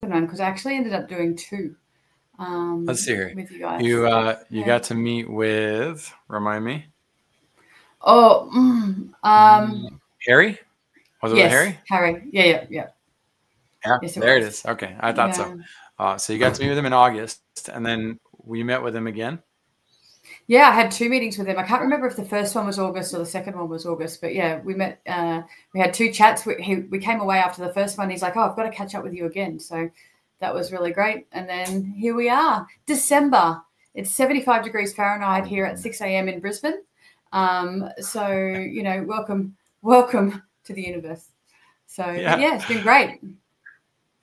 second one because I actually ended up doing two. Let's see here. With you guys. You got to meet with, remind me. Oh, Harry? Was it with Harry? Harry. Yeah. Yes, there it is. Okay, I thought so. So you got to meet with him in August, and then we met with him again? Yeah, I had two meetings with him. I can't remember if the first one was August or the second one was August, but yeah, we met. We had two chats. We came away after the first one. He's like, "Oh, I've got to catch up with you again." So that was really great. And then here we are, December. It's 75 degrees Fahrenheit here at 6 a.m. in Brisbane. So welcome to the universe. So yeah, it's been great.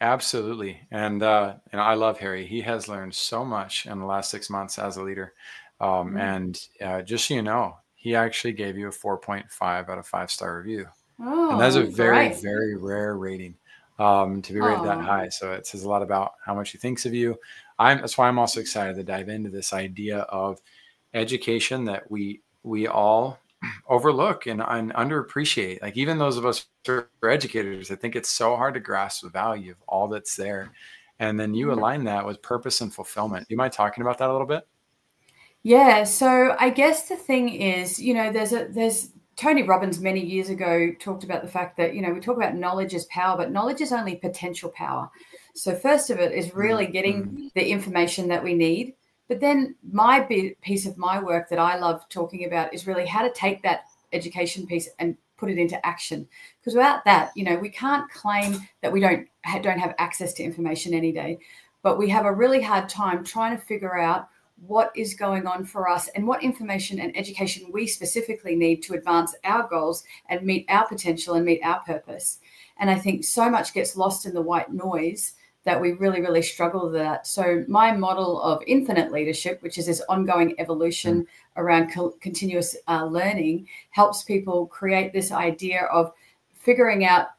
Absolutely. And I love Harry. He has learned so much in the last 6 months as a leader. And just so you know, he actually gave you a 4.5 out of 5-star review. And that's a very, very rare rating to be rated that high. So it says a lot about how much he thinks of you. That's why I'm also excited to dive into this idea of education that we all overlook and underappreciate. Like even those of us who are educators, I think it's so hard to grasp the value of all that's there. And then you align that with purpose and fulfillment. Do you mind talking about that a little bit? Yeah. So I guess the thing is, there's Tony Robbins many years ago talked about the fact that, we talk about knowledge is power, but knowledge is only potential power. So first of it is really getting the information that we need. But then my piece of my work that I love talking about is really how to take that education piece and put it into action. Because without that, we can't claim that we don't have access to information any day, but we have a really hard time trying to figure out what is going on for us and what information and education we specifically need to advance our goals and meet our potential and meet our purpose. And I think so much gets lost in the white noise that we really, really struggle with that. So my model of infinite leadership, which is this ongoing evolution around continuous learning, helps people create this idea of moving out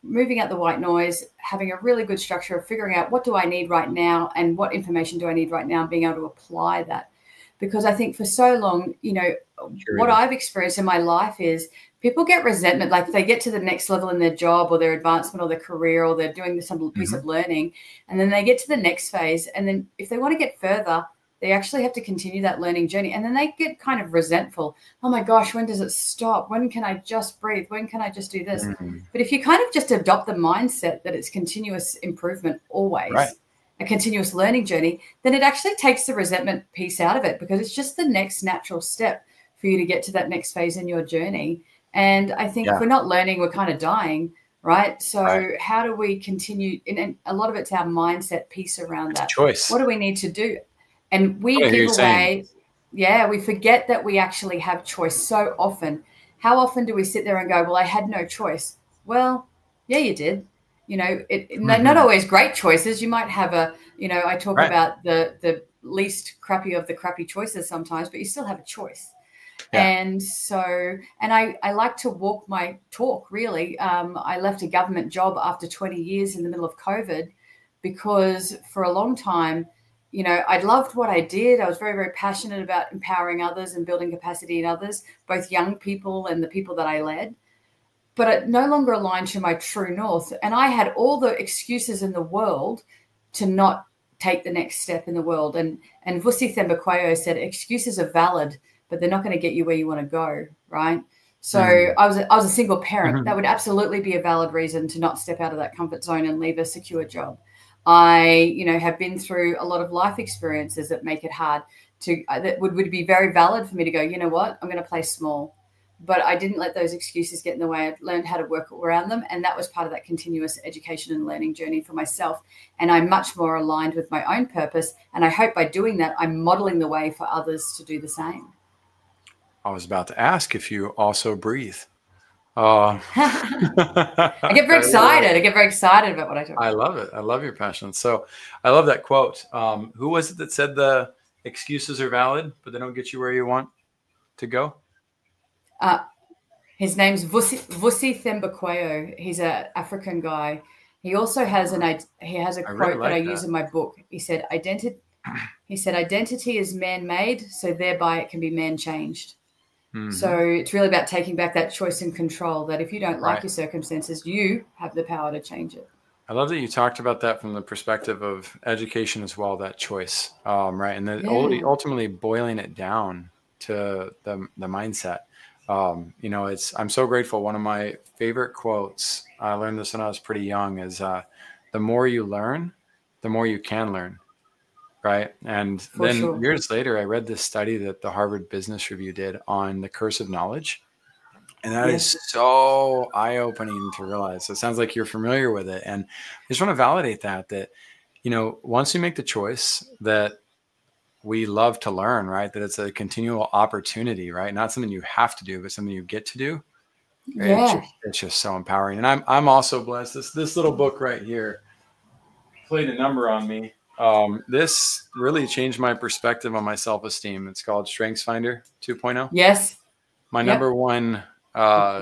the white noise, having a really good structure of figuring out what do I need right now and what information do I need right now and being able to apply that. Because I think for so long, what I've experienced in my life is people get resentment, like they get to the next level in their job or their advancement or their career, or they're doing some piece of learning, and then they get to the next phase. And then if they want to get further, they actually have to continue that learning journey. And then they get kind of resentful. Oh my gosh, when does it stop? When can I just breathe? When can I just do this? But if you kind of just adopt the mindset that it's continuous improvement always, a continuous learning journey, then it actually takes the resentment piece out of it, because it's just the next natural step for you to get to that next phase in your journey. And I think if we're not learning, we're kind of dying, right? So how do we continue? And a lot of it's our mindset piece around that. Choice. What do we need to do? And we give away, we forget that we actually have choice so often. How often do we sit there and go, well, I had no choice? Well, yeah, you did. Not always great choices. You might have I talk about the least crappy of the crappy choices sometimes, but you still have a choice. And so, and I like to walk my talk, really. I left a government job after 20 years in the middle of COVID, because for a long time, I loved what I did. I was very, very passionate about empowering others and building capacity in others, both young people and the people that I led. But it no longer aligned to my true north. And I had all the excuses in the world to not take the next step in the world. And Vusi Thembekwayo said, excuses are valid, but they're not going to get you where you want to go, right? So I was a single parent. That would absolutely be a valid reason to not step out of that comfort zone and leave a secure job. I, have been through a lot of life experiences that make it hard that would be very valid for me to go, you know what, I'm going to play small. But I didn't let those excuses get in the way. I learned how to work around them. And that was part of that continuous education and learning journey for myself. And I'm much more aligned with my own purpose. And I hope by doing that, I'm modeling the way for others to do the same. I was about to ask if you also breathe. I get very excited. I get very excited about what I talk about. I love it. I love your passion. So I love that quote. Who was it that said the excuses are valid, but they don't get you where you want to go? His name's Vusi Thembekwayo. He's an African guy. He also has a quote that I use in my book. He said, identity is man-made, so thereby it can be man-changed. So it's really about taking back that choice and control, that if you don't like your circumstances, you have the power to change it. I love that you talked about that from the perspective of education as well, that choice, right? And then Yeah. ultimately boiling it down to the mindset. I'm so grateful. One of my favorite quotes, I learned this when I was pretty young, is the more you learn, the more you can learn, right? And For then sure. years later, I read this study that the Harvard Business Review did on the curse of knowledge. And that is Yes. so eye-opening to realize. So it sounds like you're familiar with it. And I just want to validate that, once we make the choice that we love to learn, right? That it's a continual opportunity, right? Not something you have to do, but something you get to do. Yeah. It's just so empowering. And I'm also blessed. This little book right here played a number on me. This really changed my perspective on my self-esteem. It's called Strengths Finder 2.0. Yes. My Yep.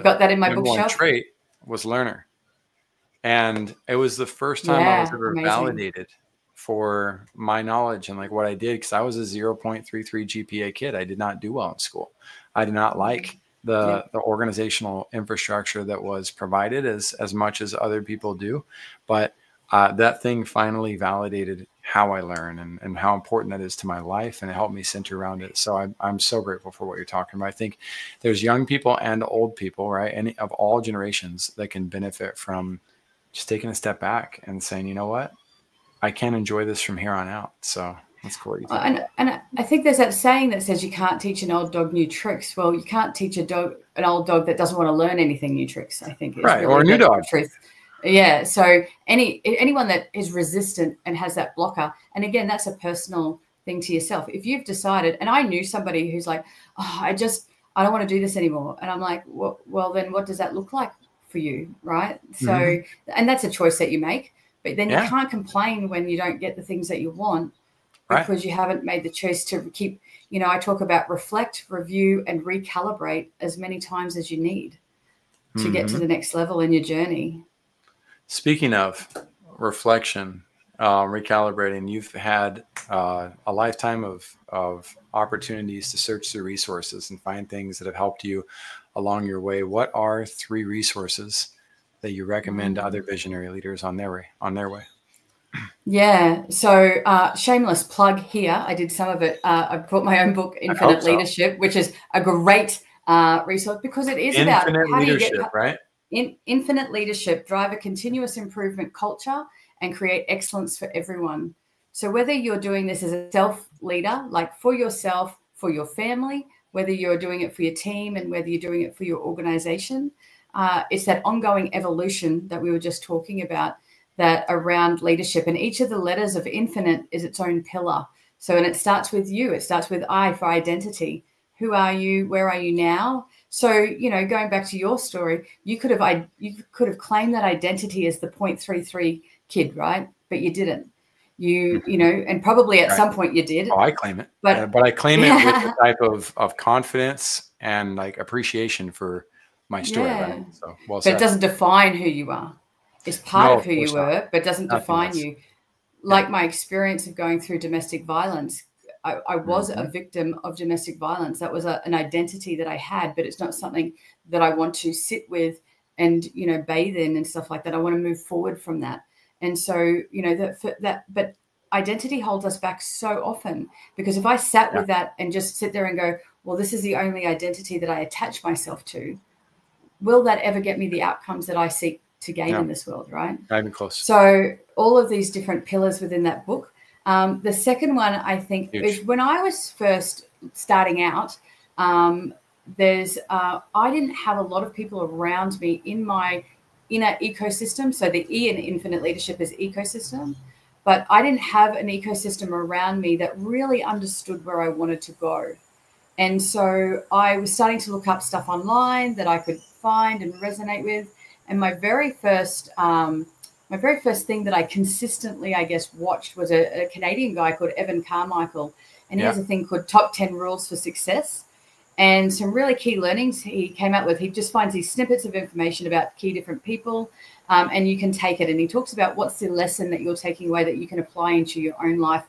Got that in my number one bookshelf. trait was learner. And it was the first time I was Yeah. ever Amazing. validated for my knowledge and like what I did, because I was a 0.33 GPA kid. I did not do well in school. I did not like the organizational infrastructure that was provided as much as other people do. But that thing finally validated how I learn and how important that is to my life, and it helped me center around it. So I'm so grateful for what you're talking about. I think there's young people and old people, right? Any of all generations that can benefit from just taking a step back and saying, you know what, I can enjoy this from here on out. So that's cool what you talked about. And I think there's that saying that says you can't teach an old dog new tricks. Well, you can't teach an old dog that doesn't want to learn anything new tricks, I think is Right. really Or a new the dog. truth. Yeah. So anyone that is resistant and has that blocker, and again, that's a personal thing to yourself. If you've decided, and I knew somebody who's like, oh, I don't want to do this anymore. And I'm like, well, then what does that look like for you? Right. So, and that's a choice that you make, but then you can't complain when you don't get the things that you want, because you haven't made the choice to keep, I talk about reflect, review, and recalibrate as many times as you need to get to the next level in your journey. Speaking of reflection, recalibrating, you've had a lifetime of opportunities to search through resources and find things that have helped you along your way. What are 3 resources that you recommend to other visionary leaders on their way? Yeah. So shameless plug here. I did some of it. I brought my own book, Infinite Leadership, which is a great resource, because it is about how do you get right? Infinite Leadership, drive a continuous improvement culture and create excellence for everyone. So whether you're doing this as a self leader, like for yourself, for your family, whether you're doing it for your team, and whether you're doing it for your organization, it's that ongoing evolution that we were just talking about, that around leadership. And each of the letters of Infinite is its own pillar. So, and it starts with you. It starts with I for identity. Who are you? Where are you now? So, going back to your story, you could have claimed that identity as the 0.33 kid, right? But you didn't. And probably at some point you did. Oh, I claim it. But I claim it with a type of confidence and like appreciation for my story. Right? So, well said. But it doesn't define who you are. It's part of who you were, but doesn't define you. Like my experience of going through domestic violence, I was a victim of domestic violence. That was an identity that I had, but it's not something that I want to sit with and, bathe in and stuff like that. I want to move forward from that. And so, but identity holds us back so often, because if I sat with that and just sit there and go, well, this is the only identity that I attach myself to, will that ever get me the outcomes that I seek to gain in this world, right? Not even close. So all of these different pillars within that book. The second one, I think, is when I was first starting out, I didn't have a lot of people around me in my inner ecosystem. So the E in Infinite Leadership is ecosystem, but I didn't have an ecosystem around me that really understood where I wanted to go. And so I was starting to look up stuff online that I could find and resonate with. And my very first thing that I consistently, I guess, watched was a Canadian guy called Evan Carmichael. And he has a thing called Top 10 Rules for Success. And some really key learnings he came out with. He just finds these snippets of information about key different people, and you can take it. And he talks about what's the lesson that you're taking away that you can apply into your own life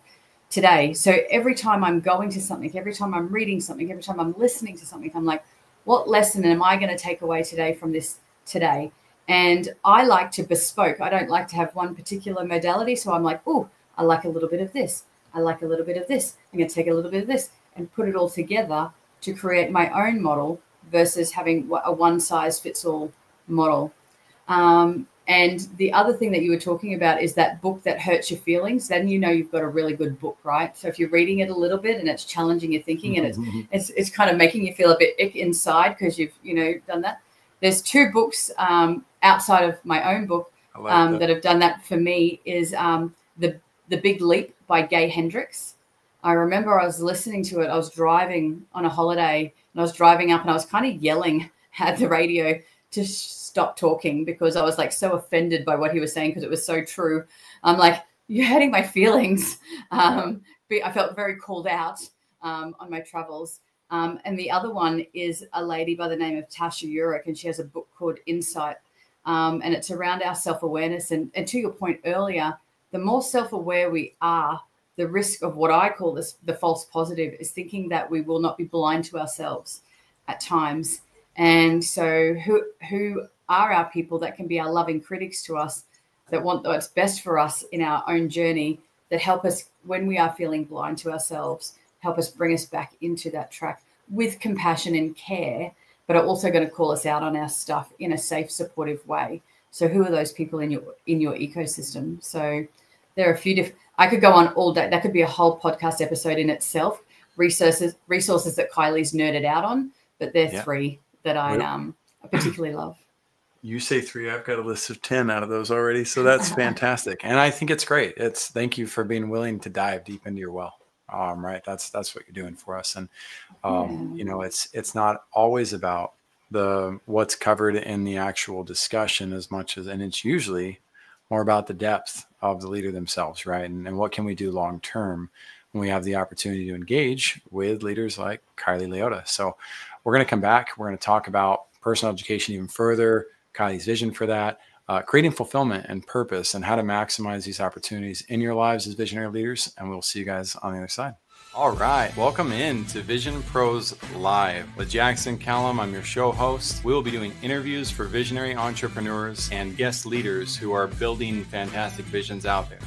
today. So every time I'm going to something, every time I'm reading something, every time I'm listening to something, I'm like, what lesson am I going to take away today from this today? And I like to bespoke. I don't like to have one particular modality. So I'm like, oh, I like a little bit of this. I like a little bit of this. I'm going to take a little bit of this and put it all together to create my own model versus having a one size fits all model. And the other thing that you were talking about is that book that hurts your feelings. Then you know you've got a really good book, right? So if you're reading it a little bit and it's challenging your thinking and it's kind of making you feel a bit ick inside because you've done that. There's two books outside of my own book that have done that for me. Is the Big Leap by Gay Hendricks. I remember I was listening to it. I was driving on a holiday and I was driving up and I was kind of yelling at the radio to stop talking because I was like so offended by what he was saying because it was so true. I'm like, you're hurting my feelings. I felt very called out on my travels. And the other one is a lady by the name of Tasha Eurich, and she has a book called Insight. And it's around our self-awareness. And to your point earlier, the more self-aware we are, the risk of what I call the false positive is thinking that we will not be blind to ourselves at times. And so who are our people that can be our loving critics to us, that want what's best for us in our own journey, that help us when we are feeling blind to ourselves, help us bring us back into that track with compassion and care, but are also going to call us out on our stuff in a safe, supportive way. So who are those people in your ecosystem? So there are a few different, I could go on all day. That could be a whole podcast episode in itself, resources that Kylie's nerded out on, but they're three that I particularly love. You say 3, I've got a list of 10 out of those already. So that's fantastic. And I think it's great. Thank you for being willing to dive deep into your well. Right. That's what you're doing for us. And, it's not always about what's covered in the actual discussion as much as, and it's usually more about the depth of the leader themselves. Right. And what can we do long term when we have the opportunity to engage with leaders like Kylie Leota. So we're going to come back. We're going to talk about personal education even further, Kylie's vision for that, creating fulfillment and purpose, and how to maximize these opportunities in your lives as visionary leaders. And we'll see you guys on the other side. All right. Welcome in to Vision Pros Live with Jackson Calame. I'm your show host. We will be doing interviews for visionary entrepreneurs and guest leaders who are building fantastic visions out there.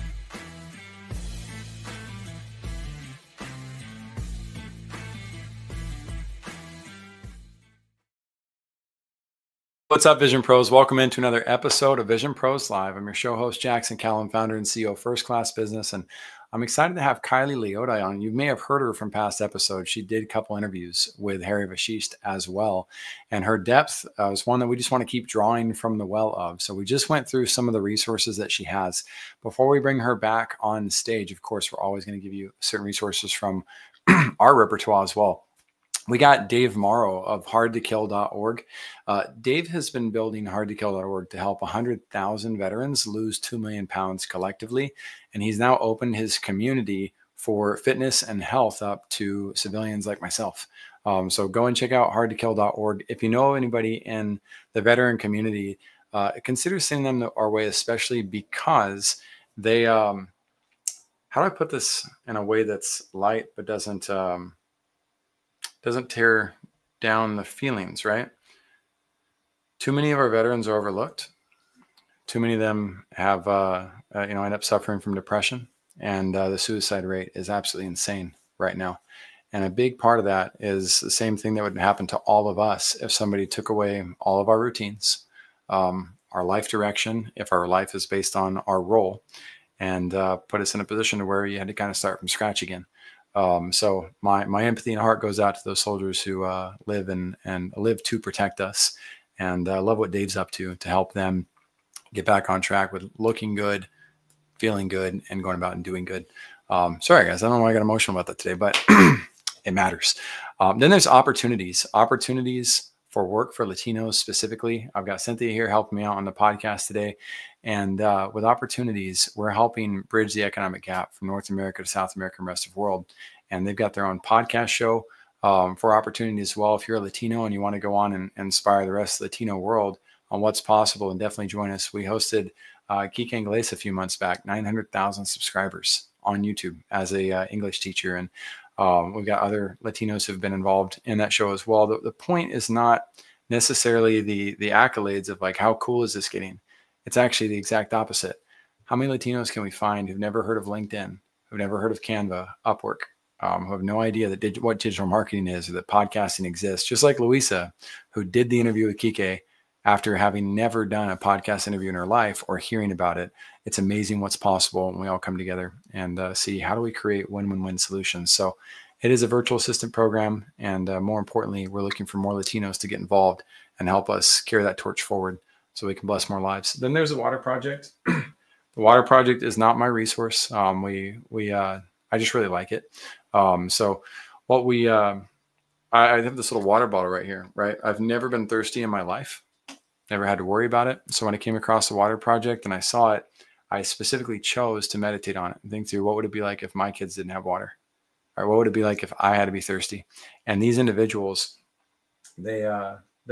What's up, Vision Pros? Welcome into another episode of Vision Pros Live. I'm your show host, Jackson Calame, founder and CEO of First Class Business. And I'm excited to have Kylie Leota on. You may have heard her from past episodes. She did a couple interviews with Harry Vashist as well. And her depth is one that we just want to keep drawing from the well of. So we just went through some of the resources that she has. Before we bring her back on stage, of course, we're always going to give you certain resources from our repertoire as well. We got Dave Morrow of hardtokill.org. Dave has been building hardtokill.org to help 100,000 veterans lose 2 million pounds collectively. And he's now opened his community for fitness and health up to civilians like myself. So go and check out hardtokill.org. If you know anybody in the veteran community, consider sending them our way, especially because they, how do I put this in a way that's light, but doesn't tear down the feelings, right? Too many of our veterans are overlooked. Too many of them have, end up suffering from depression, and the suicide rate is absolutely insane right now. And a big part of that is the same thing that would happen to all of us if somebody took away all of our routines, our life direction, if our life is based on our role, and put us in a position where you had to kind of start from scratch again. So my empathy and heart goes out to those soldiers who live and live to protect us, and I love what Dave's up to help them get back on track with looking good, feeling good, and going about and doing good. Sorry guys, I don't know why I got emotional about that today, but it matters. Then there's opportunities for work for Latinos specifically. I've got Cynthia here helping me out on the podcast today. And with opportunities, we're helping bridge the economic gap from North America to South America and rest of the world. And they've got their own podcast show for opportunity as well. If you're a Latino and you want to go on and inspire the rest of the Latino world on what's possible, and definitely join us. We hosted Kike Inglés a few months back, 900,000 subscribers on YouTube as a English teacher. And we've got other Latinos who've been involved in that show as well. The point is not necessarily the accolades of like, how cool is this getting? It's actually the exact opposite. How many Latinos can we find who've never heard of LinkedIn, who've never heard of Canva, Upwork, who have no idea that what digital marketing is or that podcasting exists? Just like Luisa, who did the interview with Kike after having never done a podcast interview in her life or hearing about it. It's amazing what's possible when we all come together and see how do we create win-win-win solutions. So it is a virtual assistant program. And more importantly, we're looking for more Latinos to get involved and help us carry that torch forward so we can bless more lives. Then there's the Water Project. The Water Project is not my resource. I just really like it. So what I have this little water bottle right here, right? I've never been thirsty in my life. Never had to worry about it. So when I came across the Water Project and I saw it, I specifically chose to meditate on it and think through what would it be like if my kids didn't have water? Or what would it be like if I had to be thirsty? And these individuals, they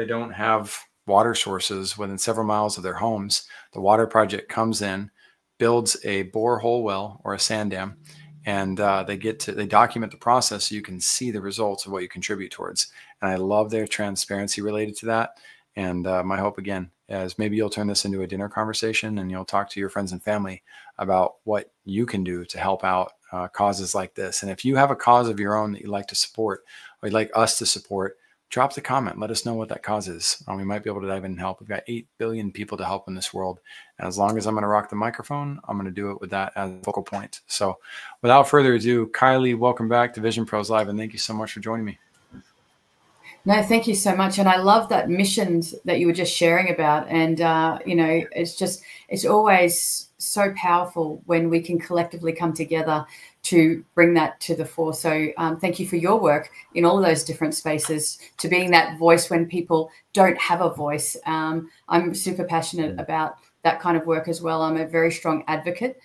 don't have water sources within several miles of their homes. The Water Project comes in, builds a borehole well or a sand dam, and they document the process so you can see the results of what you contribute towards. And I love their transparency related to that. And my hope, again, is maybe you'll turn this into a dinner conversation and you'll talk to your friends and family about what you can do to help out causes like this. And if you have a cause of your own that you'd like to support or you'd like us to support, drop the comment. Let us know what that cause is. We might be able to dive in and help. We've got 8 billion people to help in this world. And as long as I'm going to rock the microphone, I'm going to do it with that as a focal point. So without further ado, Kylie, welcome back to Vision Pros Live. And thank you so much for joining me. No, thank you so much. And I love that missions that you were just sharing about. And, it's always so powerful when we can collectively come together to bring that to the fore. So thank you for your work in all of those different spaces, to being that voice when people don't have a voice. I'm super passionate about that kind of work as well. I'm a very strong advocate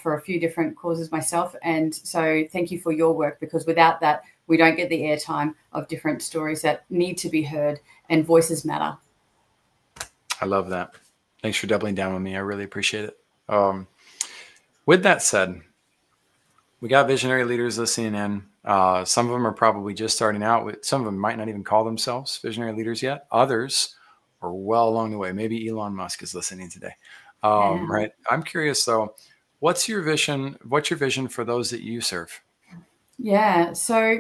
for a few different causes myself. And so thank you for your work, because without that, we don't get the airtime of different stories that need to be heard, and voices matter. I love that. Thanks for doubling down on me. I really appreciate it. With that said, we got visionary leaders listening in. Some of them are probably just starting out. Some of them might not even call themselves visionary leaders yet. Others are well along the way. Maybe Elon Musk is listening today. Right. I'm curious though, what's your vision? What's your vision for those that you serve? Yeah. So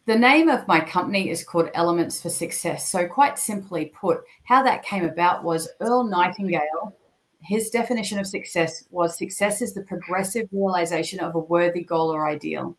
the name of my company is called Elements for Success. So quite simply put, how that came about was Earl Nightingale. His definition of success is the progressive realization of a worthy goal or ideal.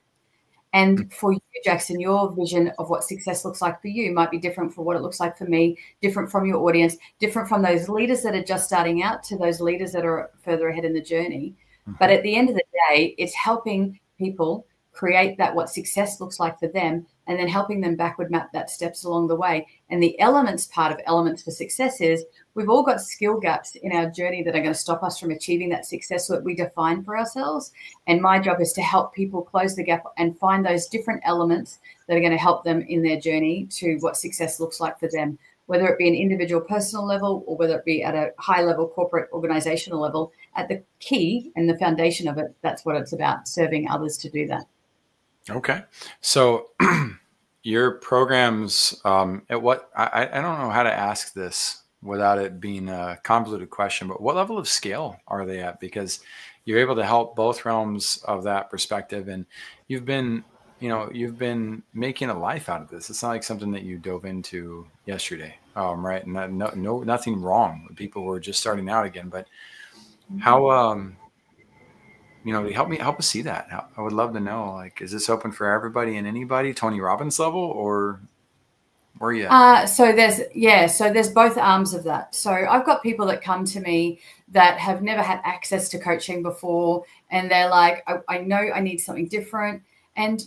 And for you, Jackson, your vision of what success looks like for you might be different from what it looks like for me, different from your audience, different from those leaders that are just starting out to those leaders that are further ahead in the journey. But at the end of the day, it's helping people create that, what success looks like for them, and then helping them backward map that steps along the way. And the elements part of Elements for Success is we've all got skill gaps in our journey that are going to stop us from achieving that success that we define for ourselves. And my job is to help people close the gap and find those different elements that are going to help them in their journey to what success looks like for them, whether it be an individual personal level or whether it be at a high level corporate organizational level. At the key and the foundation of it, that's what it's about, serving others to do that. Okay. So your programs, at what, I don't know how to ask this without it being a convoluted question, but what level of scale are they at? Because you're able to help both realms of that perspective. And you've been making a life out of this. It's not like something that you dove into yesterday. Right. And nothing wrong with people who are just starting out again, but how, help us see that. I would love to know, like, is this open for everybody and anybody, Tony Robbins level, or where are you at? So there's both arms of that. So I've got people that come to me that have never had access to coaching before, and they're like, I know I need something different. And,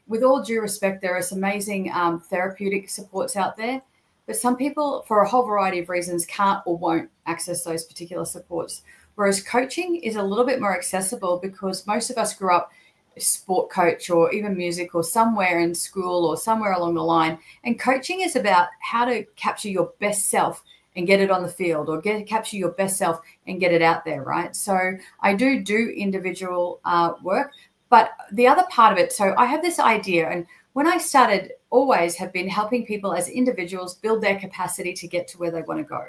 with all due respect, there are some amazing therapeutic supports out there, but some people, for a whole variety of reasons, can't or won't access those particular supports. Whereas coaching is a little bit more accessible because most of us grew up sport coach or even music or somewhere in school or somewhere along the line. And coaching is about how to capture your best self and get it on the field, or capture your best self and get it out there, right? So I do individual work. But the other part of it, so I have this idea, and when I started, always have been helping people as individuals build their capacity to get to where they want to go.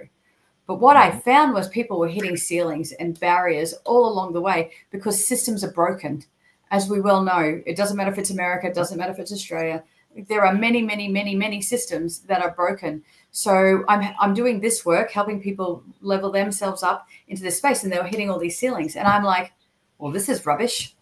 But what I found was people were hitting ceilings and barriers all along the way because systems are broken. As we well know, it doesn't matter if it's America, it doesn't matter if it's Australia. There are many, many, many, many systems that are broken. So I'm doing this work, helping people level themselves up into this space, and they were hitting all these ceilings. And I'm like, well, this is rubbish.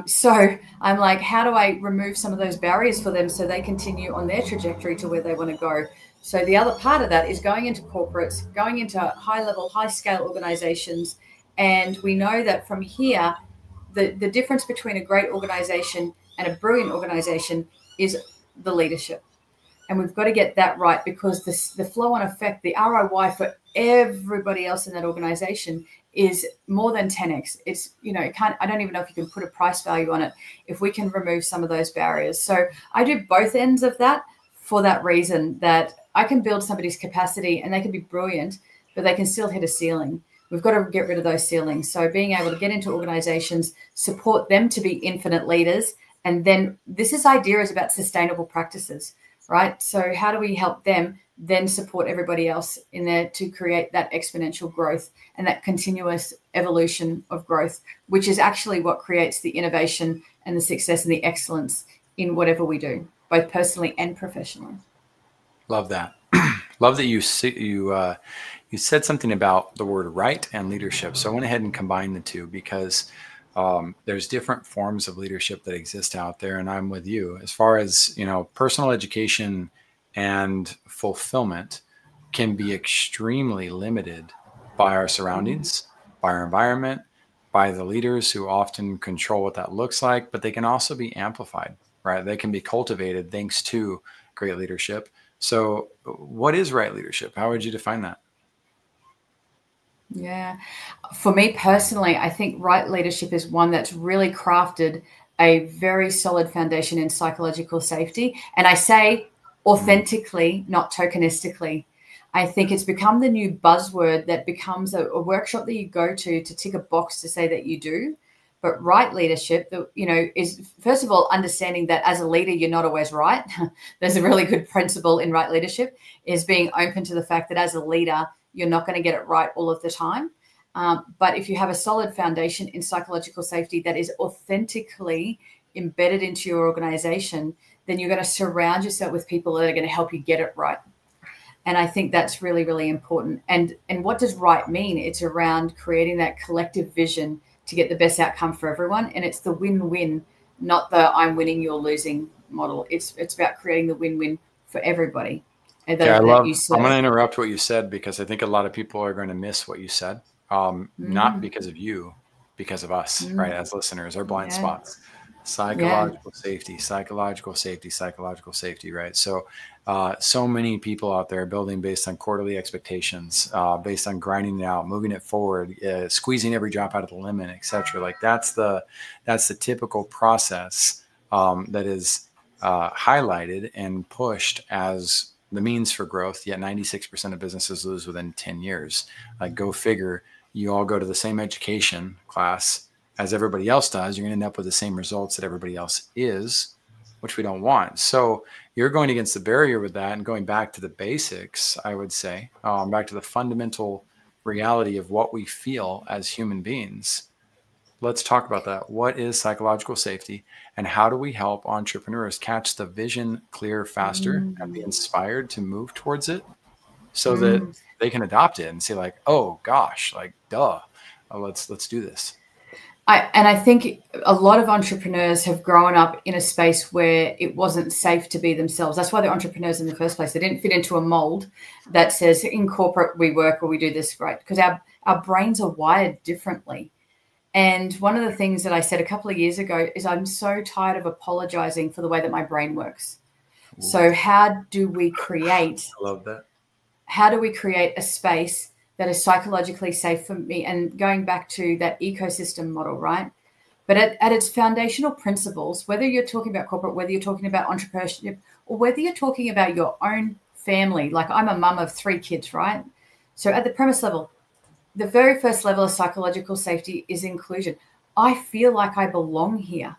So I'm like, how do I remove some of those barriers for them so they continue on their trajectory to where they want to go? So the other part of that is going into corporates, going into high-level, high-scale organizations. And we know that from here, the difference between a great organization and a brilliant organization is the leadership. And we've got to get that right, because the flow-on effect, the ROI for everybody else in that organization is more than 10x. It's, I don't even know if you can put a price value on it if we can remove some of those barriers. So I do both ends of that for that reason, that I can build somebody's capacity and they can be brilliant, but they can still hit a ceiling. We've got to get rid of those ceilings. So being able to get into organizations, support them to be infinite leaders. And then this idea is about sustainable practices, right? So how do we help them then support everybody else in there to create that exponential growth and that continuous evolution of growth, which is actually what creates the innovation and the success and the excellence in whatever we do, both personally and professionally. Love that. Love that you said something about the word right and leadership. So I went ahead and combined the two, because there's different forms of leadership that exist out there. And I'm with you as far as, personal education and fulfillment can be extremely limited by our surroundings, by our environment, by the leaders who often control what that looks like, but they can also be amplified, right? They can be cultivated thanks to great leadership. So what is right leadership? How would you define that? Yeah. For me personally, I think right leadership is one that's really crafted a very solid foundation in psychological safety. And I say authentically, not tokenistically. I think it's become the new buzzword that becomes a workshop that you go to tick a box to say that you do. But right leadership, is first of all understanding that as a leader, you're not always right. There's a really good principle in right leadership, is being open to the fact that as a leader, you're not going to get it right all of the time. But if you have a solid foundation in psychological safety that is authentically embedded into your organization, then you're going to surround yourself with people that are going to help you get it right. And I think that's really, really important. And what does right mean? It's around creating that collective vision to get the best outcome for everyone. And it's the win-win, not the I'm winning, you're losing model. It's about creating the win-win for everybody. I'm going to interrupt what you said, because I think a lot of people are going to miss what you said. Not because of you, because of us, right? As listeners, our blind spots, psychological safety, right? So, so many people out there building based on quarterly expectations, based on grinding it out, moving it forward, squeezing every drop out of the lemon, etc. Like that's the typical process that is highlighted and pushed as the means for growth. Yet 96% of businesses lose within 10 years. Like, go figure. You all go to the same education class as everybody else does. You're going to end up with the same results that everybody else is, which we don't want. So you're going against the barrier with that, and going back to the basics, I would say, back to the fundamental reality of what we feel as human beings. Let's talk about that. What is psychological safety, and how do we help entrepreneurs catch the vision clear faster and be inspired to move towards it, so that they can adopt it and say, like, oh gosh, like, duh, let's do this. I think a lot of entrepreneurs have grown up in a space where it wasn't safe to be themselves. That's why they're entrepreneurs in the first place. They didn't fit into a mold that says in corporate we work or we do this, right? Because our brains are wired differently. And one of the things that I said a couple of years ago is I'm so tired of apologizing for the way that my brain works. Ooh. So how do we create? I love that. How do we create a space that is psychologically safe for me? And going back to that ecosystem model, right? But at its foundational principles, whether you're talking about corporate, whether you're talking about entrepreneurship, or whether you're talking about your own family, like I'm a mum of 3 kids, right? So at the premise level, the very first level of psychological safety is inclusion. I feel like I belong here.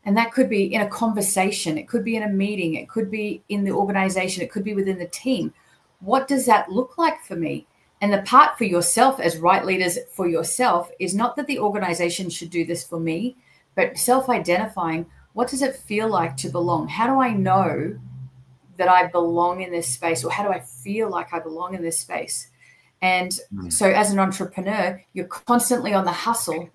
And that could be in a conversation. It could be in a meeting. It could be in the organization. It could be within the team. What does that look like for me? And the part for yourself as right leaders for yourself is not that the organization should do this for me, but self-identifying. What does it feel like to belong? How do I know that I belong in this space? Or how do I feel like I belong in this space? And so as an entrepreneur, you're constantly on the hustle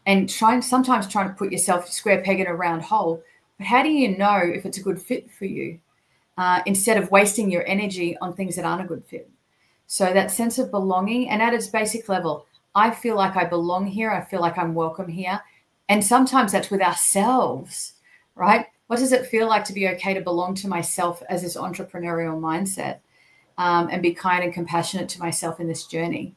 and sometimes trying to put yourself square peg in a round hole. But how do you know if it's a good fit for you instead of wasting your energy on things that aren't a good fit? So that sense of belonging, and at its basic level, I feel like I belong here. I feel like I'm welcome here. And sometimes that's with ourselves, right? What does it feel like to be okay to belong to myself as this entrepreneurial mindset and be kind and compassionate to myself in this journey?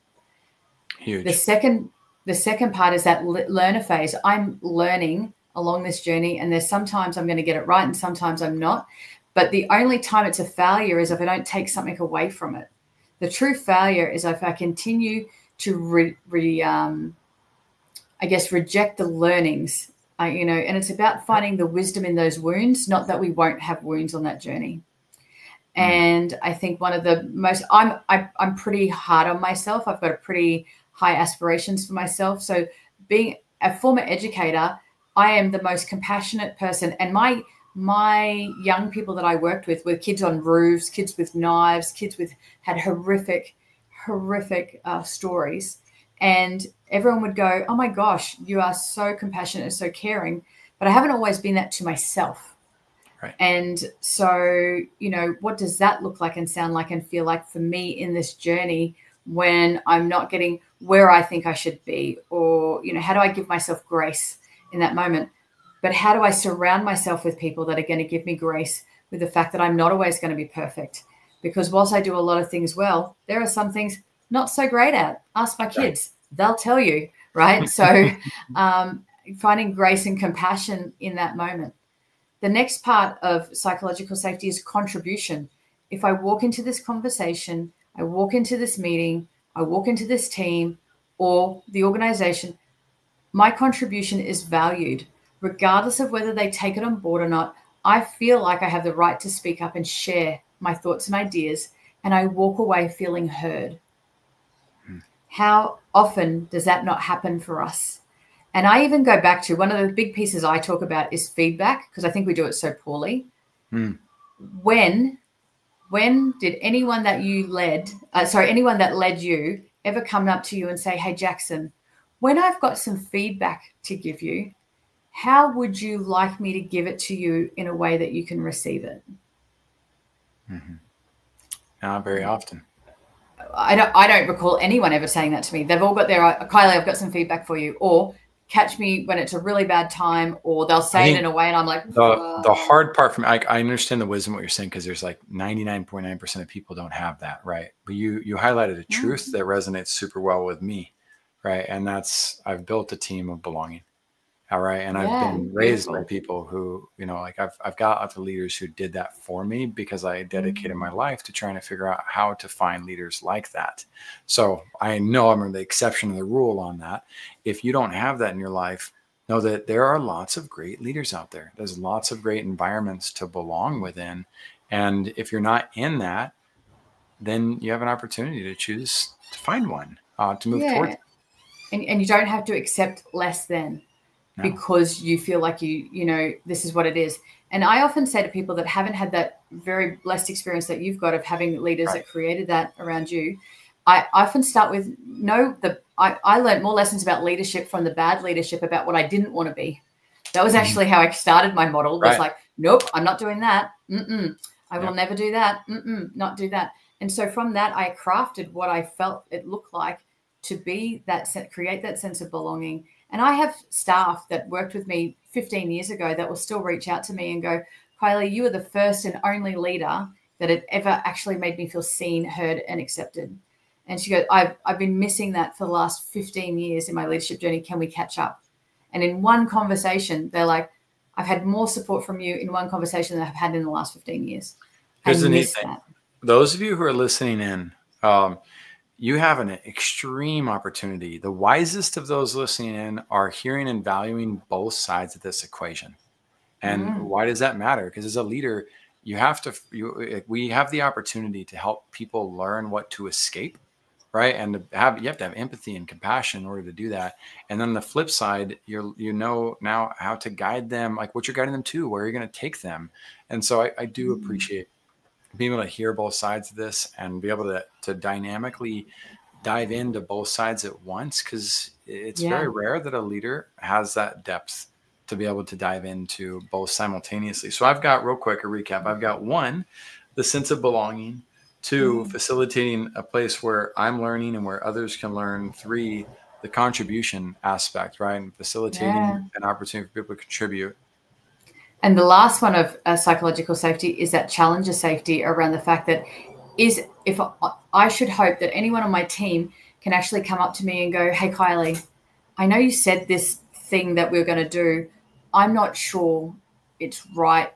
Huge. The second part is that learner phase. I'm learning along this journey, and there's sometimes I'm going to get it right and sometimes I'm not. But the only time it's a failure is if I don't take something away from it. The true failure is if I continue to reject the learni'm and it's about finding the wisdom in those wounds, not that we won't have wounds on that journey. And I think one of the most, I'm pretty hard on myself. I've got a pretty high aspirations for myself. So being a former educator, I am the most compassionate person. And my young people that I worked with were kids on roofs, kids with knives, had horrific stories. And everyone would go, oh my gosh, you are so compassionate and so caring. But I haven't always been that to myself. Right. And so, what does that look like and sound like and feel like for me in this journey when I'm not getting where I think I should be? Or, how do I give myself grace in that moment? But how do I surround myself with people that are going to give me grace with the fact that I'm not always going to be perfect? Because whilst I do a lot of things well, there are some things not so great at. Ask my kids. Right. They'll tell you, right? So finding grace and compassion in that moment. The next part of psychological safety is contribution. If I walk into this conversation, I walk into this meeting, I walk into this team or the organization, my contribution is valued. Regardless of whether they take it on board or not, I feel like I have the right to speak up and share my thoughts and ideas, and I walk away feeling heard. How often does that not happen for us? And I even go back to one of the big pieces I talk about is feedback, because I think we do it so poorly. When did anyone that led you ever come up to you and say, hey, Jackson, when I've got some feedback to give you, how would you like me to give it to you in a way that you can receive it? Not very often. I don't recall anyone ever saying that to me. They've all got their, Kylie, I've got some feedback for you, or catch me when it's a really bad time, or they'll say it in a way and I'm like, the hard part for me, I understand the wisdom of what you're saying, because there's like 99.9% of people don't have that, right? But you highlighted a truth that resonates super well with me, right? And that's, I've built a team of belonging. All right. And I've been raised by people who, I've got lots of leaders who did that for me because I dedicated my life to trying to figure out how to find leaders like that. So I know I'm the exception to the rule on that. If you don't have that in your life, know that there are lots of great leaders out there. There's lots of great environments to belong within. And if you're not in that, then you have an opportunity to choose to find one, to move towards. And you don't have to accept less than. No. Because you feel like this is what it is. And I often say to people that haven't had that very blessed experience that you've got of having leaders that created that around you, I often start with, I learned more lessons about leadership from the bad leadership about what I didn't want to be. That was actually how I started my model, was like, nope, I'm not doing that. I will never do that. Not do that. And so from that, I crafted what I felt it looked like to be that, create that sense of belonging. And I have staff that worked with me 15 years ago that will still reach out to me and go, Kylie, you are the first and only leader that had ever actually made me feel seen, heard, and accepted. And she goes, I've been missing that for the last 15 years in my leadership journey. Can we catch up? And in one conversation, they're like, I've had more support from you in one conversation than I've had in the last 15 years. Here's the neat thing. Those of you who are listening in, you have an extreme opportunity. The wisest of those listening in are hearing and valuing both sides of this equation. And why does that matter? Because as a leader, we have the opportunity to help people learn what to escape, right? And you have to have empathy and compassion in order to do that. And then the flip side, you know now how to guide them, like what you're guiding them to, where you're going to take them. And so I do appreciate being able to hear both sides of this and be able to dynamically dive into both sides at once, because it's very rare that a leader has that depth to be able to dive into both simultaneously. So I've got, real quick, a recap. I've got 1, the sense of belonging; 2, facilitating a place where I'm learning and where others can learn; 3, the contribution aspect, right? And facilitating an opportunity for people to contribute. And the last one of psychological safety is that challenger safety, around the fact that if I should hope that anyone on my team can actually come up to me and go, "Hey, Kylie, I know you said this thing that we were going to do. I'm not sure it's right.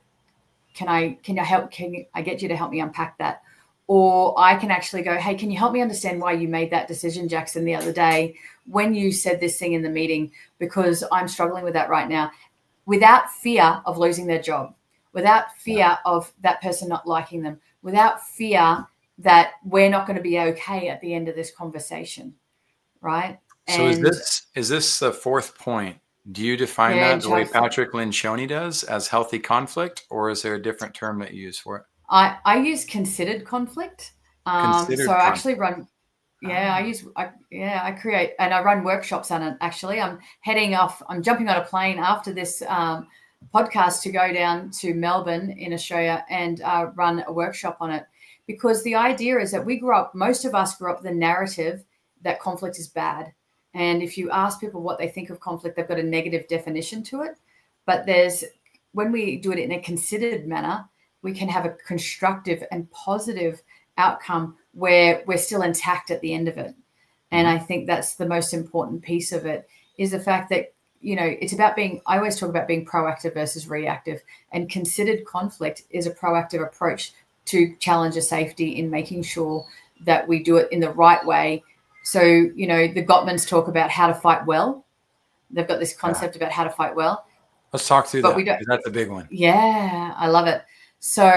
Can I get you to help me unpack that?" Or I can actually go, "Hey, can you help me understand why you made that decision, Jackson, the other day when you said this thing in the meeting? Because I'm struggling with that right now," without fear of losing their job, without fear of that person not liking them, without fear that we're not going to be okay at the end of this conversation, right? So is this the 4th point? Do you define that the way Patrick Lencioni does, as healthy conflict, or is there a different term that you use for it? I use considered conflict. So I actually run, I create and I run workshops on it. Actually, I'm jumping on a plane after this podcast to go down to Melbourne in Australia and run a workshop on it, because the idea is that most of us grew up with the narrative that conflict is bad. And if you ask people what they think of conflict, they've got a negative definition to it. But when we do it in a considered manner, we can have a constructive and positive outcome where we're still intact at the end of it. And I think that's the most important piece of it, is the fact that, it's about I always talk about being proactive versus reactive, and considered conflict is a proactive approach to challenger safety in making sure that we do it in the right way. So, the Gottmans talk about how to fight well. They've got this concept about how to fight well. Let's talk through that, because that's a big one. Yeah, I love it. So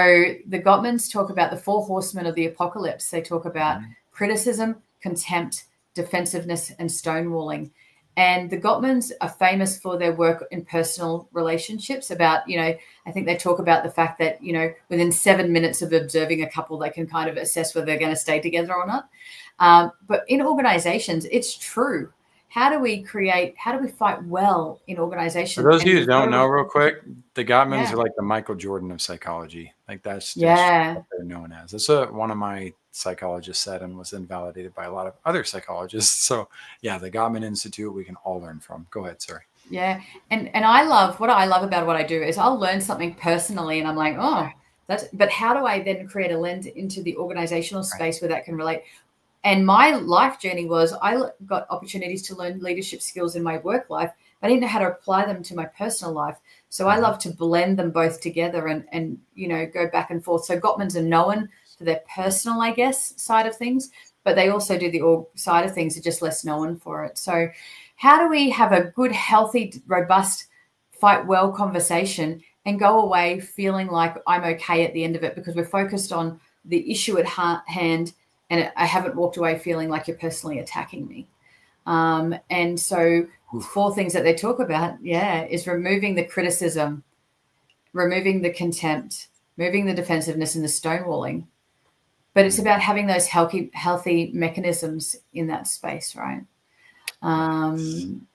the Gottmans talk about the 4 horsemen of the apocalypse. They talk about criticism, contempt, defensiveness, and stonewalling. And the Gottmans are famous for their work in personal relationships about, I think they talk about the fact that, within 7 minutes of observing a couple, they can kind of assess whether they're going to stay together or not. But in organizations, it's true. How do we fight well in organizations? For those of you who don't know, real quick, the Gottmans are like the Michael Jordan of psychology. Like that's what they're known as. That's what one of my psychologists said, and was then validated by a lot of other psychologists. So yeah, the Gottman Institute, we can all learn from. Go ahead, sorry. Yeah. And I love about what I do is I'll learn something personally and I'm like, but how do I then create a lens into the organizational space where that can relate? And my life journey was I got opportunities to learn leadership skills in my work life, but I didn't know how to apply them to my personal life. So I love to blend them both together and go back and forth. So Gottmans are known for their personal, I guess, side of things, but they also do the org side of things. They're just less known for it. So how do we have a good, healthy, robust, fight well conversation and go away feeling like I'm okay at the end of it, because we're focused on the issue at hand, and I haven't walked away feeling like you're personally attacking me. And so 4 things that they talk about, is removing the criticism, removing the contempt, moving the defensiveness and the stonewalling. But it's about having those healthy mechanisms in that space, right? And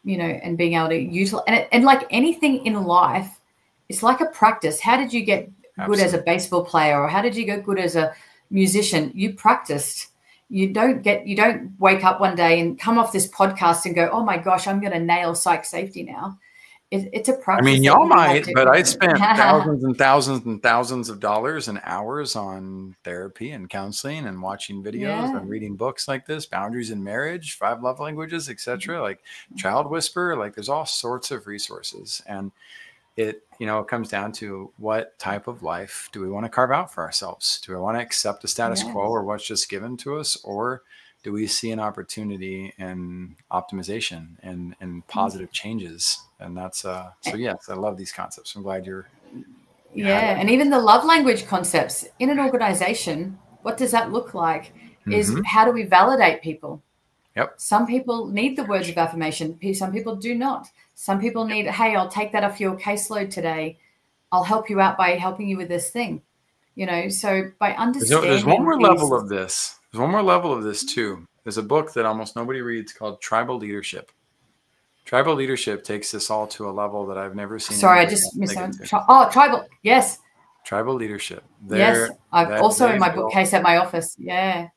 being able to utilize, and like anything in life, it's like a practice. How did you get good as a baseball player, or how did you get good as a musician? You practiced. You don't wake up one day and come off this podcast and go, "Oh my gosh, I'm going to nail psych safety now." It's a practice. I mean, y'all might, but I spent thousands and thousands and thousands of dollars and hours on therapy and counseling and watching videos and reading books like this, Boundaries in Marriage, 5 Love Languages, etc. Like Child Whisperer, like there's all sorts of resources. And it comes down to what type of life do we want to carve out for ourselves? Do we want to accept the status quo or what's just given to us? Or do we see an opportunity in optimization and positive changes? And that's so yes, I love these concepts. I'm glad you had Yeah. And even the love language concepts in an organization, what does that look like? Is how do we validate people? Yep. Some people need the words of affirmation. Some people do not. Some people need, hey, I'll take that off your caseload today. I'll help you out by helping you with this thing. You know, so by understanding There's one more these, level of this. There's one more level of this too. There's a book that almost nobody reads called Tribal Leadership. Tribal leadership takes this all to a level that I've never seen. Sorry, I just missed that. Tribal. Yes. Tribal leadership. Yes. I've also in my bookcase at my office. Yeah.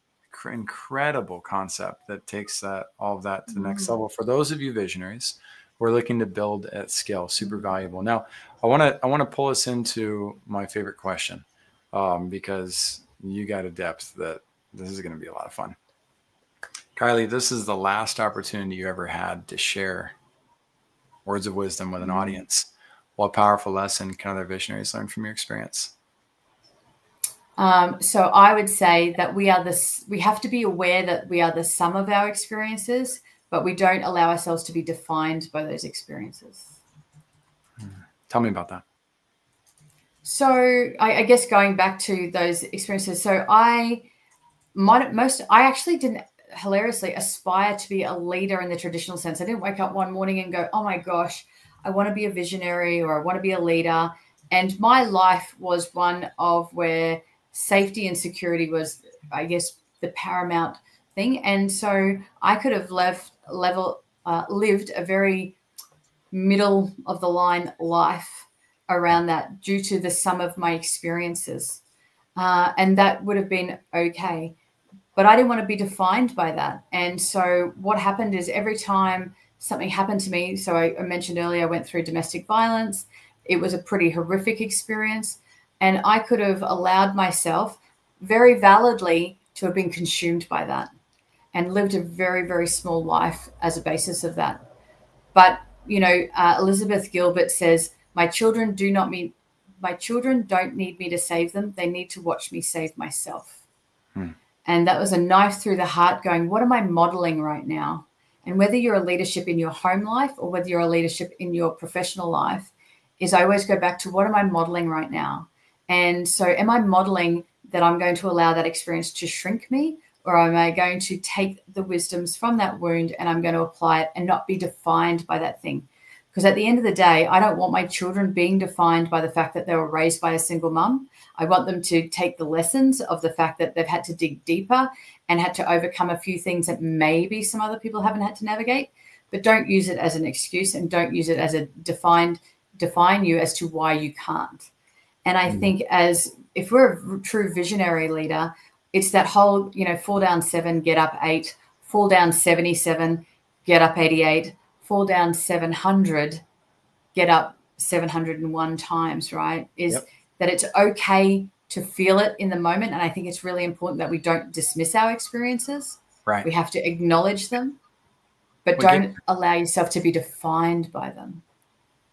Incredible concept that takes all of that to the next level. For those of you visionaries who are looking to build at scale, super valuable. Now, I want to pull us into my favorite question because you got a depth that this is going to be a lot of fun. Kylie, this is the last opportunity you ever had to share words of wisdom with an audience. What powerful lesson can other visionaries learn from your experience? So I would say that we have to be aware that we are the sum of our experiences, but we don't allow ourselves to be defined by those experiences. Tell me about that. So I guess going back to those experiences, so I actually didn't hilariously aspire to be a leader in the traditional sense. I didn't wake up one morning and go, oh my gosh, I want to be a visionary or I want to be a leader. And my life was one of where safety and security was, I guess, the paramount thing. And so I could have lived a very middle of the line life around that due to the sum of my experiences. And that would have been okay. But I didn't want to be defined by that. And so what happened is every time something happened to me, so I mentioned earlier, I went through domestic violence. It was a pretty horrific experience. And I could have allowed myself very validly to have been consumed by that and lived a very, very small life as a basis of that. But, you know, Elizabeth Gilbert says, my children don't need me to save them. They need to watch me save myself. And that was a knife through the heart going, what am I modeling right now? And whether you're a leadership in your home life or whether you're a leadership in your professional life, is I always go back to what am I modeling right now? And so am I modeling that I'm going to allow that experience to shrink me, or am I going to take the wisdoms from that wound and I'm going to apply it and not be defined by that thing? Because at the end of the day, I don't want my children being defined by the fact that they were raised by a single mum. I want them to take the lessons of the fact that they've had to dig deeper and had to overcome a few things that maybe some other people haven't had to navigate, but don't use it as an excuse and don't use it as a define you as to why you can't. And I think if we're a true visionary leader, it's that whole, fall down 7, get up 8, fall down 77, get up 88, fall down 700, get up 701 times, right? That it's okay to feel it in the moment. And I think it's really important that we don't dismiss our experiences. Right. We have to acknowledge them, but don't allow yourself to be defined by them.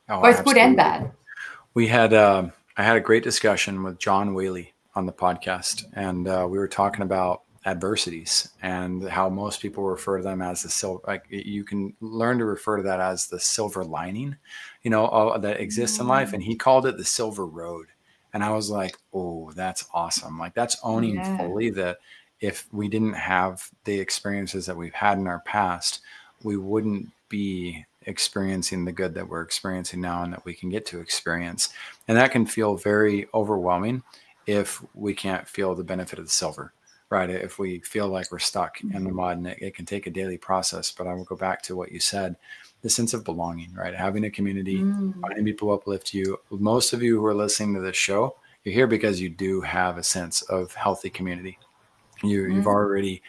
Both absolutely. Good and bad. I had a great discussion with John Whaley on the podcast, and we were talking about adversities and how most people refer to them as the silver. Like you can learn to refer to that as the silver lining, that exists in life. And he called it the silver road. And I was like, oh, that's awesome. Like that's owning fully that if we didn't have the experiences that we've had in our past, we wouldn't be experiencing the good that we're experiencing now and that we can get to experience. And that can feel very overwhelming if we can't feel the benefit of the silver, right? If we feel like we're stuck in the mud, and it can take a daily process. But I will go back to what you said, the sense of belonging, right? Having a community, finding people who uplift you. Most of you who are listening to this show, you're here because you do have a sense of healthy community. You've already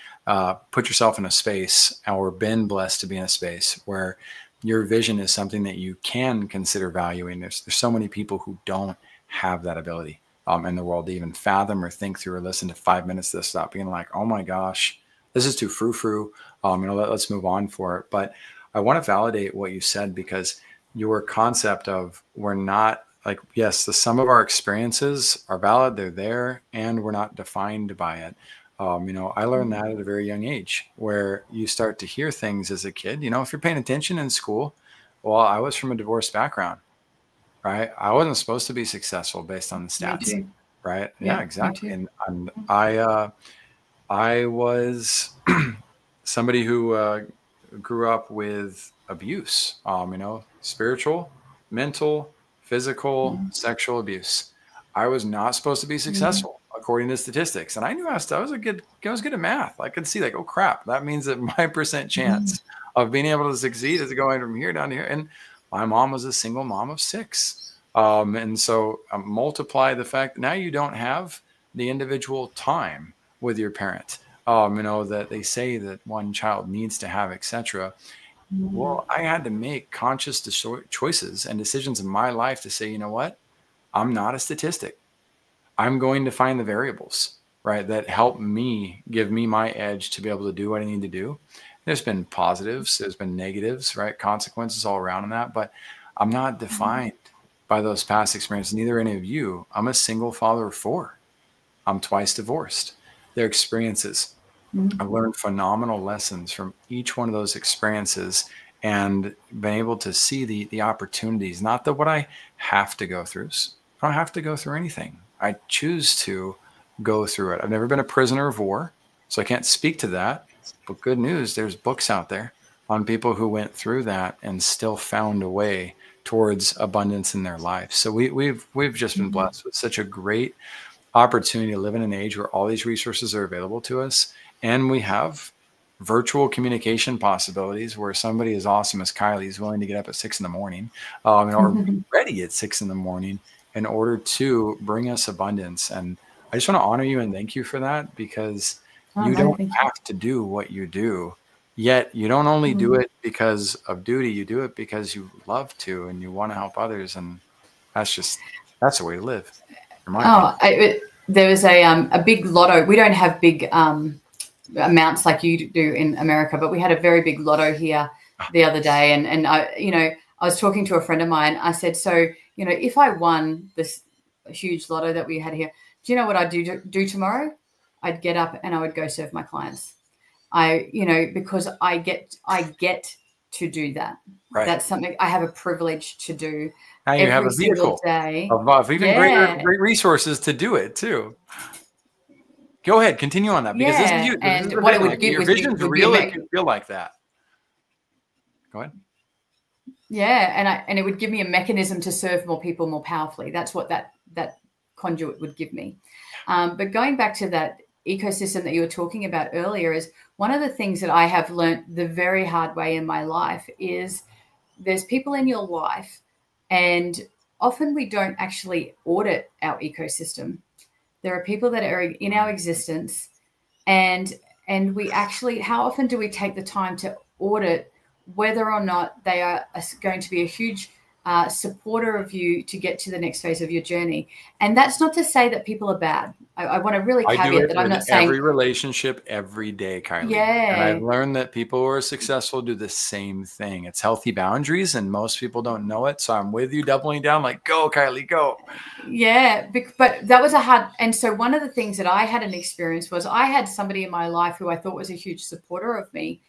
put yourself in a space or been blessed to be in a space where your vision is something that you can consider valuing. There's so many people who don't have that ability in the world to even fathom or think through or listen to 5 minutes of this stuff, being like, oh my gosh, this is too frou-frou. Let's move on for it. But I want to validate what you said, because your concept of we're not like, yes, the sum of our experiences are valid, they're there, and we're not defined by it. I learned that at a very young age, where you start to hear things as a kid. If you're paying attention in school, well, I was from a divorced background, right? I wasn't supposed to be successful based on the Me stats, too. right? Yeah, Yeah, me exactly. too. And I was somebody who grew up with abuse, spiritual, mental, physical, sexual abuse. I was not supposed to be Mm, successful according to statistics. And I knew I was good at math. I could see like, oh crap, that means that my percent mm, chance of being able to succeed is going from here down to here. And my mom was a single mom of 6. And so multiply the fact that now you don't have the individual time with your parent, that they say that one child needs to have, etc. mm, Well, I had to make conscious choices and decisions in my life to say, you know what? I'm not a statistic. I'm going to find the variables, right, that help me, give me my edge to be able to do what I need to do. There's been positives, there's been negatives, right? Consequences all around in that, but I'm not defined by those past experiences. Neither any of you. I'm a single father of 4. I'm twice divorced. Their experiences. mm, I've learned phenomenal lessons from each one of those experiences and been able to see the opportunities, not that what I have to go through. I don't have to go through anything. I choose to go through it. I've never been a prisoner of war, so I can't speak to that. But good news, there's books out there on people who went through that and still found a way towards abundance in their life. So we've just been mm, blessed with such a great opportunity to live in an age where all these resources are available to us. And we have virtual communication possibilities where somebody as awesome as Kylie is willing to get up at 6 in the morning, or be mm. ready at 6 in the morning in order to bring us abundance. And I just want to honor you and thank you for that, because Oh, you no, don't thank you. have to do what you do. Yet you don't only do Mm. it because of duty, you do it because you love to and you want to help others. And that's the way to live, in my opinion. There was a big lotto. We don't have big amounts like you do in America, but we had a very big lotto here the other day, and I was talking to a friend of mine. I said, so if I won this huge lotto that we had here, do you know what I'd do tomorrow? I'd get up and I would go serve my clients. Because I get to do that. Right. That's something I have a privilege to do Now you have every a single vehicle day. of even Yeah, great resources to do it too. Go ahead, continue on that, because this is yeah. you. This is And the what it thing. would Like, give your with you vision's would be real if you feel like that. Go ahead. yeah, and it would give me a mechanism to serve more people more powerfully. That's what that conduit would give me. But going back to that ecosystem that you were talking about earlier, is one of the things that I have learned the very hard way in my life is there's people in your life, and often we don't actually audit our ecosystem. There are people that are in our existence, and we actually, how often do we take the time to audit whether or not they are going to be a huge supporter of you to get to the next phase of your journey? And that's not to say that people are bad. I want to really I do caveat it that I'm with not saying, every relationship every day, Kylie. And I've yeah, learned that people who are successful do the same thing. It's healthy boundaries, and most people don't know it. So I'm with you, doubling down, like, go, Kylie, go. yeah, but that was a hard. And so one of the things that I had an experience was I had somebody in my life who I thought was a huge supporter of me.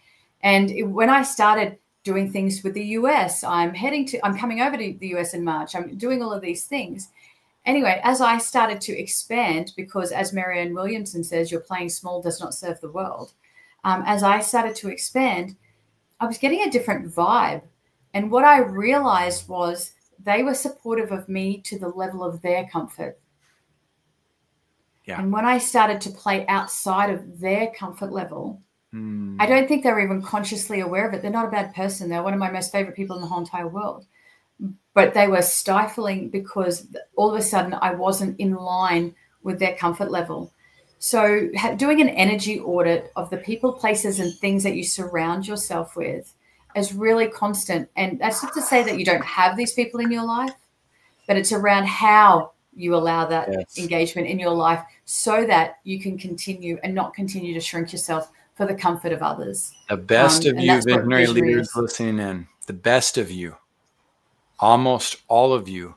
And when I started doing things with the US, I'm coming over to the US in March. I'm doing all of these things. Anyway, as I started to expand, because as Marianne Williamson says, you're playing small does not serve the world. As I started to expand, I was getting a different vibe. And what I realized was they were supportive of me to the level of their comfort. Yeah. And when I started to play outside of their comfort level, I Hmm. don't think they're even consciously aware of it. They're not a bad person. They're one of my most favorite people in the whole entire world. But they were stifling because all of a sudden I wasn't in line with their comfort level. So doing an energy audit of the people, places, and things that you surround yourself with is really constant. And that's not to say that you don't have these people in your life, but it's around how you allow that Yes. engagement in your life so that you can continue and not continue to shrink yourself for the comfort of others. The best of And you that's what visionary visionary leaders is. listening in, the best of you, almost all of you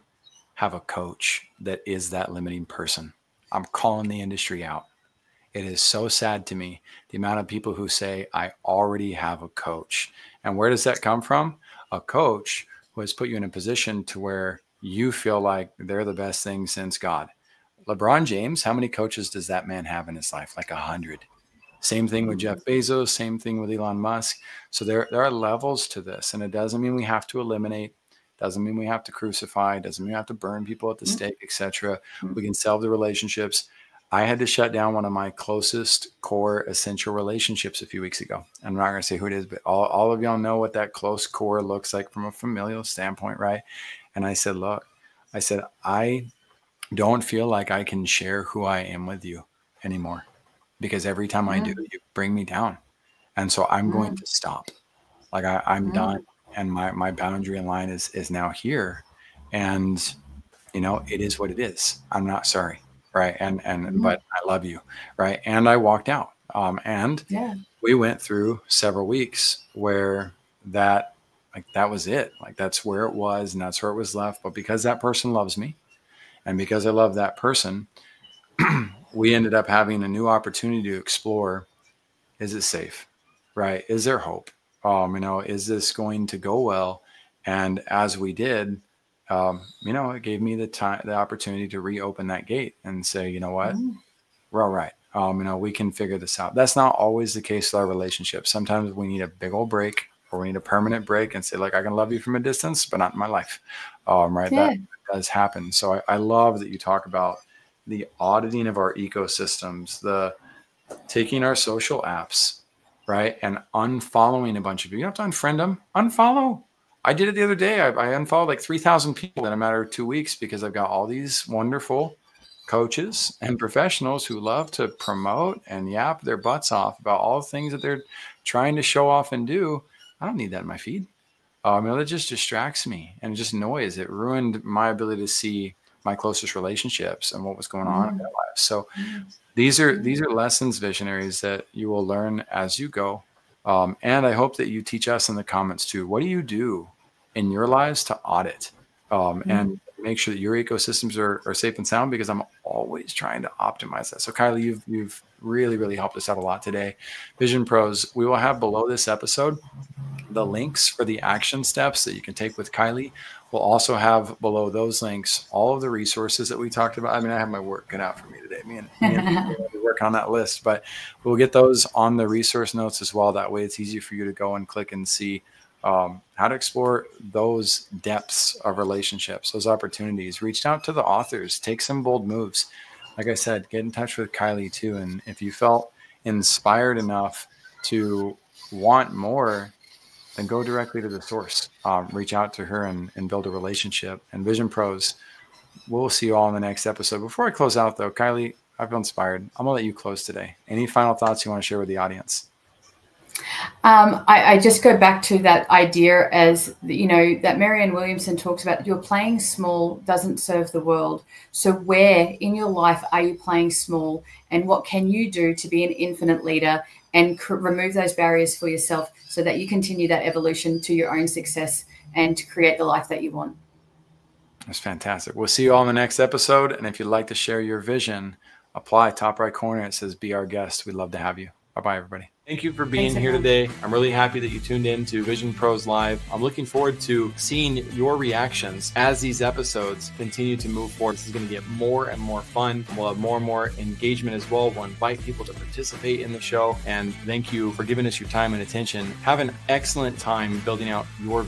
have a coach that is that limiting person. I'm calling the industry out. It is so sad to me, the amount of people who say, I already have a coach. And where does that come from? A coach who has put you in a position to where you feel like they're the best thing since God. LeBron James, how many coaches does that man have in his life? Like 100. Same thing with Jeff Bezos, same thing with Elon Musk. So there are levels to this, and it doesn't mean we have to eliminate, doesn't mean we have to crucify, doesn't mean we have to burn people at the stake, etc. We can salve the relationships. I had to shut down one of my closest core essential relationships a few weeks ago. I'm not going to say who it is, but all of y'all know what that close core looks like from a familial standpoint, right? And I said, look, I don't feel like I can share who I am with you anymore, because every time I do, you bring me down. And so I'm going to stop. Like I'm done. And my boundary and line is now here. And, it is what it is. I'm not sorry. Right. But I love you. Right. And I walked out. We went through several weeks where that was it. Like that's where it was, and that's where it was left. But because that person loves me, and because I love that person, we ended up having a new opportunity to explore, is it safe? Right? Is there hope? Is this going to go well? And as we did, it gave me the opportunity to reopen that gate and say, you know what, we're all right. We can figure this out. That's not always the case with our relationships. Sometimes we need a big old break, or we need a permanent break and say, like, I can love you from a distance, but not in my life. Right. Yeah. That does happen. So I love that you talk about the auditing of our ecosystems, the taking our social apps, right, and unfollowing a bunch of people. You don't have to unfriend them. Unfollow. I did it the other day. I unfollowed like 3,000 people in a matter of 2 weeks because I've got all these wonderful coaches and professionals who love to promote and yap their butts off about all the things that they're trying to show off and do. I don't need that in my feed. That just distracts me, and just noise. It ruined my ability to see my closest relationships and what was going on in their lives. So these are lessons, visionaries, that you will learn as you go. And I hope that you teach us in the comments too. What do you do in your lives to audit and make sure that your ecosystems are safe and sound? Because I'm always trying to optimize that. So Kylie, you've really, really helped us out a lot today. Vision Pros, we will have below this episode the links for the action steps that you can take with Kylie. We'll also have below those links all of the resources that we talked about. I mean, I have my work cut out for me today. Me and we're working on that list, but we'll get those on the resource notes as well. That way it's easy for you to go and click and see how to explore those depths of relationships, those opportunities. Reach out to the authors, take some bold moves. Like I said, get in touch with Kylie too. And if you felt inspired enough to want more, then go directly to the source. Reach out to her and build a relationship. And Vision Pros, we'll see you all in the next episode. Before I close out though, Kylie, I feel inspired. I'm gonna let you close today. Any final thoughts you want to share with the audience? I just go back to that idea, as that Marianne Williamson talks about. You're playing small doesn't serve the world. So where in your life are you playing small, and what can you do to be an infinite leader and remove those barriers for yourself so that you continue that evolution to your own success and to create the life that you want? That's fantastic. We'll see you all in the next episode. And if you'd like to share your vision, apply top right corner. It says be our guest. We'd love to have you. Bye-bye, everybody. Thank you for being here today. I'm really happy that you tuned in to Vision Pros Live. I'm looking forward to seeing your reactions as these episodes continue to move forward. This is going to get more and more fun. We'll have more and more engagement as well. We'll invite people to participate in the show. And thank you for giving us your time and attention. Have an excellent time building out your vision.